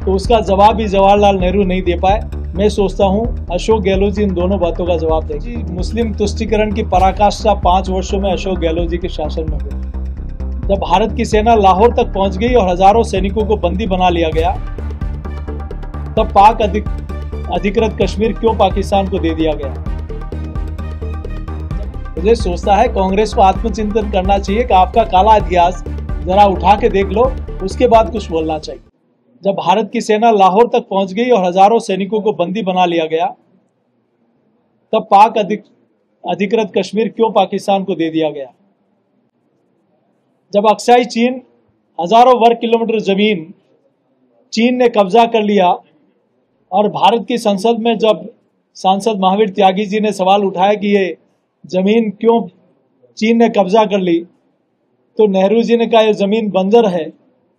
तो उसका जवाब भी जवाहरलाल नेहरू नहीं दे पाए। मैं सोचता हूं अशोक गहलोत जी इन दोनों बातों का जवाब देंगे। मुस्लिम तुष्टीकरण की पराकाष्ठा 5 वर्षों में अशोक गहलोत जी के शासन में हुई। जब भारत की सेना लाहौर तक पहुंच गई और हजारों सैनिकों को बंदी बना लिया गया, तब पाक अधिकृत कश्मीर क्यों पाकिस्तान को दे दिया गया? मुझे सोचता है कांग्रेस को आत्मचिंतन करना चाहिए कि आपका काला इतिहास जरा उठा के देख लो, उसके बाद कुछ बोलना चाहिए। जब भारत की सेना लाहौर तक पहुंच गई और हजारों सैनिकों को बंदी बना लिया गया, तब पाक अधिकृत कश्मीर क्यों पाकिस्तान को दे दिया गया? जब अक्साई चीन हजारों वर्ग किलोमीटर जमीन चीन ने कब्जा कर लिया और भारत की संसद में जब सांसद महावीर त्यागी जी ने सवाल उठाया कि ये जमीन क्यों चीन ने कब्जा कर ली, तो नेहरू जी ने कहा ये जमीन बंजर है।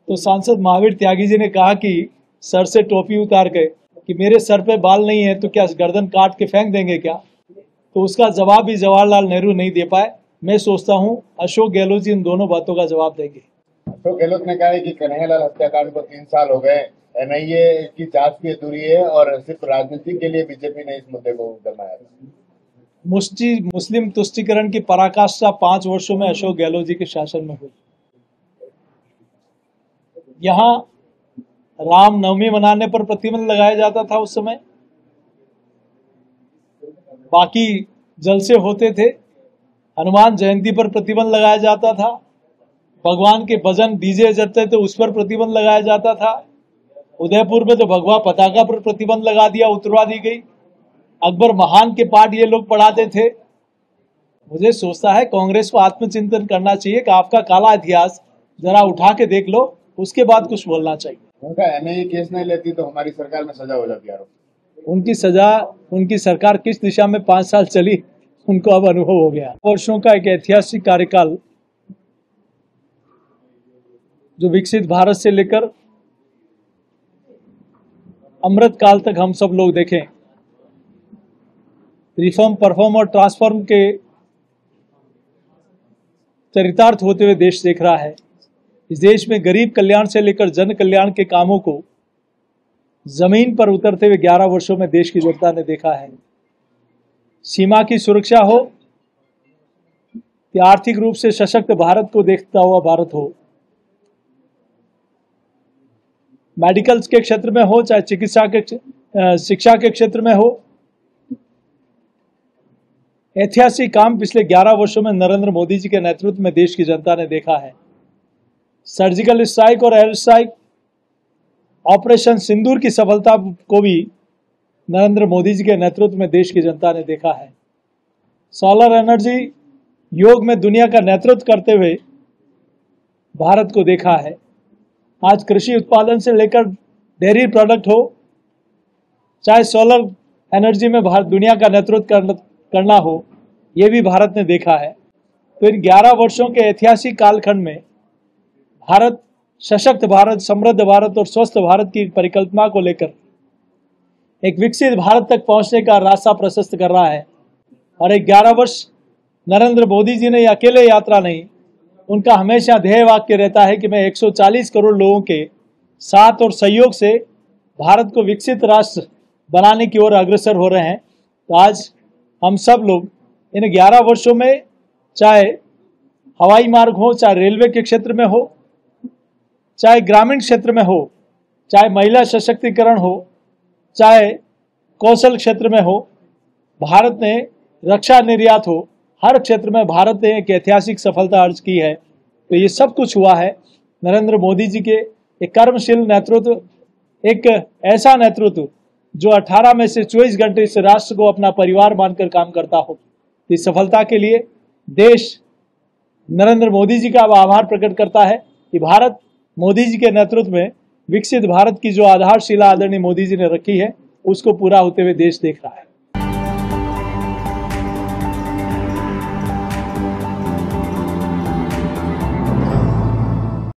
तो सांसद महावीर त्यागी जी ने कहा कि सर से टोपी उतार के कि मेरे सर पे बाल नहीं है तो क्या गर्दन काट के फेंक देंगे क्या? तो उसका जवाब भी जवाहरलाल नेहरू नहीं दे पाए। मैं सोचता हूं अशोक गहलोत जी इन दोनों बातों का जवाब देंगे। अशोक गहलोत ने कहा है कि कन्हैयालाल हत्याकांड को 3 साल हो गए, एनआईए की जांच की अधूरी है और सिर्फ राजनीति के लिए बीजेपी ने इस मुद्दे को गरमाया। मुस्लिम तुष्टीकरण की पराकाष्ठा 5 वर्षों में अशोक गहलोत जी के शासन में हुई। यहाँ रामनवमी मनाने पर प्रतिबंध लगाया जाता था उस समय, बाकी जलसे होते थे। हनुमान जयंती पर प्रतिबंध लगाया जाता था, भगवान के भजन डीजे जलते थे उस पर प्रतिबंध लगाया जाता था। उदयपुर में तो भगवा पताका पर प्रतिबंध लगा दिया, उतरवा दी गई। अकबर महान के पाठ ये लोग पढ़ाते थे। मुझे सोचता है कांग्रेस को आत्मचिंतन करना चाहिए कि आपका काला इतिहास जरा उठा के देख लो, उसके बाद कुछ बोलना चाहिए। उनका एनआईए केस नहीं लेती तो हमारी सरकार में सजा हो जाती है। उनकी सजा, उनकी सरकार किस दिशा में 5 साल चली उनको अब अनुभव हो गया। वर्षों का एक ऐतिहासिक कार्यकाल जो विकसित भारत से लेकर अमृत काल तक हम सब लोग देखें, रिफॉर्म, परफॉर्म और ट्रांसफॉर्म के चरितार्थ होते हुए देश देख रहा है। इस देश में गरीब कल्याण से लेकर जन कल्याण के कामों को जमीन पर उतरते हुए 11 वर्षों में देश की जनता ने देखा है। सीमा की सुरक्षा हो या आर्थिक रूप से सशक्त भारत को देखता हुआ भारत हो, मेडिकल के क्षेत्र में हो चाहे शिक्षा के क्षेत्र में हो, ऐतिहासिक काम पिछले 11 वर्षों में नरेंद्र मोदी जी के नेतृत्व में देश की जनता ने देखा है। सर्जिकल स्ट्राइक और एयर स्ट्राइक, ऑपरेशन सिंदूर की सफलता को भी नरेंद्र मोदी जी के नेतृत्व में देश की जनता ने देखा है। सोलर एनर्जी योग में दुनिया का नेतृत्व करते हुए भारत को देखा है। आज कृषि उत्पादन से लेकर डेयरी प्रोडक्ट हो, चाहे सोलर एनर्जी में भारत दुनिया का नेतृत्व करना हो, ये भी भारत ने देखा है। तो इन 11 वर्षों के ऐतिहासिक कालखंड में भारत सशक्त भारत, समृद्ध भारत और स्वस्थ भारत की परिकल्पना को लेकर एक विकसित भारत तक पहुंचने का रास्ता प्रशस्त कर रहा है। और एक 11 वर्ष नरेंद्र मोदी जी ने अकेले यात्रा नहीं, उनका हमेशा ध्येय वाक्य रहता है कि मैं 140 करोड़ लोगों के साथ और सहयोग से भारत को विकसित राष्ट्र बनाने की ओर अग्रसर हो रहे हैं। तो आज हम सब लोग इन 11 वर्षों में, चाहे हवाई मार्ग हो, चाहे रेलवे के क्षेत्र में हो, चाहे ग्रामीण क्षेत्र में हो, चाहे महिला सशक्तिकरण हो, चाहे कौशल क्षेत्र में हो, भारत ने रक्षा निर्यात हो, हर क्षेत्र में भारत ने एक ऐतिहासिक सफलता अर्ज की है। तो ये सब कुछ हुआ है नरेंद्र मोदी जी के एक कर्मशील नेतृत्व, एक ऐसा नेतृत्व जो 18 में से 24 घंटे इस राष्ट्र को अपना परिवार मानकर काम करता हो। इस सफलता के लिए देश नरेंद्र मोदी जी का आभार प्रकट करता है कि भारत मोदी जी के नेतृत्व में विकसित भारत की जो आधारशिला आदरणीय मोदी जी ने रखी है, उसको पूरा होते हुए देश देख रहा है।